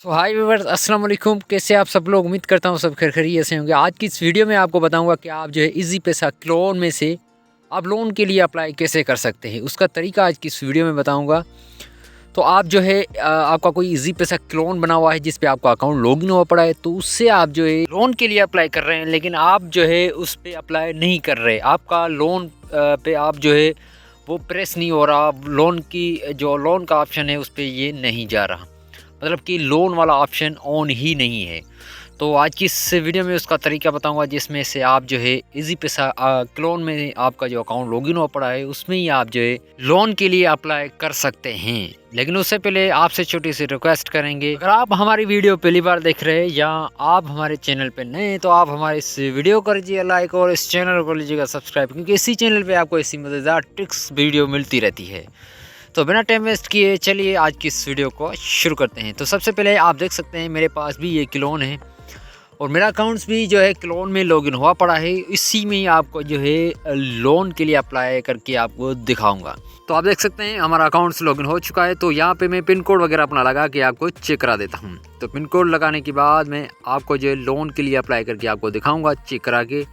हाय viewers, अस्सलाम वालेकुम। कैसे आप सब लोग? उम्मीद करता हूँ सब खैरियत से होंगे। आज की इस वीडियो में आपको बताऊंगा कि आप जो है इजी पैसा क्लोन में से आप लोन के लिए अप्लाई कैसे कर सकते हैं, उसका तरीका आज की इस वीडियो में बताऊंगा। तो आप जो है आपका कोई इजी पैसा क्लोन बना हुआ है जिस पे आपका अकाउंट लॉगिन हुआ पड़ा है, तो उससे आप जो है लोन के लिए अप्लाई कर रहे हैं, लेकिन आप जो है उस पर अप्लाई नहीं कर रहे। आपका लोन पे आप जो है वो प्रेस नहीं हो रहा, लोन की जो लोन का ऑप्शन है उस पर ये नहीं जा रहा, मतलब कि लोन वाला ऑप्शन ऑन ही नहीं है। तो आज की इस वीडियो में उसका तरीका बताऊंगा जिसमें से आप जो है इजी पैसा क्लोन में आपका जो अकाउंट लॉगिन हुआ पड़ा है उसमें ही आप जो है लोन के लिए अप्लाई कर सकते हैं। लेकिन उससे पहले आपसे छोटी सी रिक्वेस्ट करेंगे, अगर आप हमारी वीडियो पहली बार देख रहे हैं या आप हमारे चैनल पे नए हैं तो आप हमारे इस वीडियो को कीजिए लाइक और इस चैनल को लीजिएगा सब्सक्राइब, क्योंकि इसी चैनल पर आपको ऐसी मज़ेदार ट्रिक्स वीडियो मिलती रहती है। तो बिना टाइम वेस्ट किए चलिए आज की इस वीडियो को शुरू करते हैं। तो सबसे पहले आप देख सकते हैं मेरे पास भी ये क्लोन है और मेरा अकाउंट्स भी जो है क्लोन में लॉगिन हुआ पड़ा है। इसी में ही आपको जो है लोन के लिए अप्लाई करके आपको दिखाऊंगा। तो आप देख सकते हैं हमारा अकाउंट्स लॉगिन हो चुका है। तो यहाँ पे मैं पिन कोड वगैरह अपना लगा के आपको चेक करा देता हूँ। तो पिन कोड लगाने के बाद मैं आपको जो है लोन के लिए अप्लाई करके आपको दिखाऊँगा चेक करा के।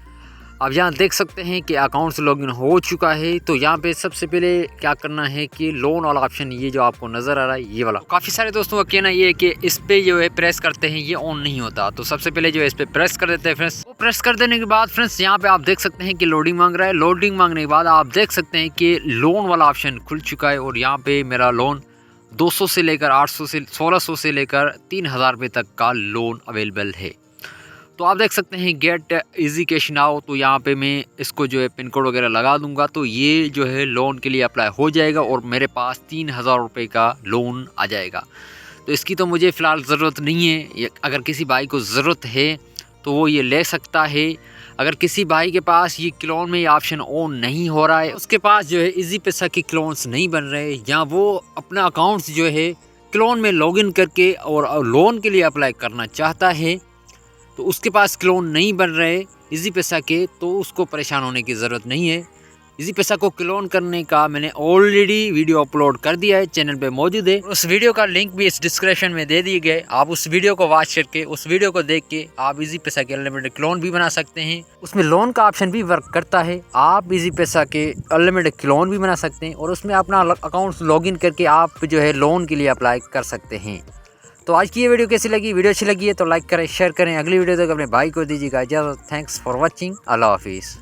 अब यहाँ देख सकते हैं कि अकाउंट्स लॉगिन हो चुका है। तो यहाँ पे सबसे पहले क्या करना है कि लोन वाला ऑप्शन ये जो आपको नज़र आ रहा है ये वाला, काफ़ी सारे दोस्तों का कहना ये है कि इस पे जो है प्रेस करते हैं ये ऑन नहीं होता। तो सबसे पहले जो है इस पे प्रेस कर देते हैं फ्रेंड्स। वो प्रेस कर देने के बाद फ्रेंड्स यहाँ पे आप देख सकते हैं कि लोडिंग मांग रहा है। लोडिंग मांगने के बाद आप देख सकते हैं कि लोन वाला ऑप्शन खुल चुका है और यहाँ पे मेरा लोन 200 से लेकर 800 से 1600 से लेकर 3000 रुपये तक का लोन अवेलेबल है। तो आप देख सकते हैं गेट इजी कैश नाउ। तो यहाँ पे मैं इसको जो है पिन कोड वगैरह लगा दूंगा तो ये जो है लोन के लिए अप्लाई हो जाएगा और मेरे पास 3000 रुपये का लोन आ जाएगा। तो इसकी तो मुझे फ़िलहाल ज़रूरत नहीं है। अगर किसी भाई को ज़रूरत है तो वो ये ले सकता है। अगर किसी भाई के पास ये क्लोन में ये ऑप्शन ऑन नहीं हो रहा है, उसके पास जो है इजी पैसा के क्लोन्स नहीं बन रहे, या वो अपना अकाउंट्स जो है क्लोन में लॉगिन करके और लोन के लिए अप्लाई करना चाहता है तो उसके पास क्लोन नहीं बन रहे इजी पैसा के, तो उसको परेशान होने की ज़रूरत नहीं है। इजी पैसा को क्लोन करने का मैंने ऑलरेडी वीडियो अपलोड कर दिया है, चैनल पे मौजूद है। उस वीडियो का लिंक भी इस डिस्क्रिप्शन में दे दिए गए। आप उस वीडियो को वॉच करके उस वीडियो को देख के आप इजी पैसा के अनलिमिटेड क्लोन भी बना सकते हैं। उसमें लोन का ऑप्शन भी वर्क करता है। आप इजी पैसा के अनलिमिटेड क्लोन भी बना सकते हैं और उसमें अपना अकाउंट लॉगिन करके आप जो है लोन के लिए अप्लाई कर सकते हैं। तो आज की ये वीडियो कैसी लगी? वीडियो अच्छी लगी है तो लाइक करें, शेयर करें। अगली वीडियो तक अपने भाई को दीजिएगा इजाज़त। Thanks for watching. अल्लाह हाफिज़।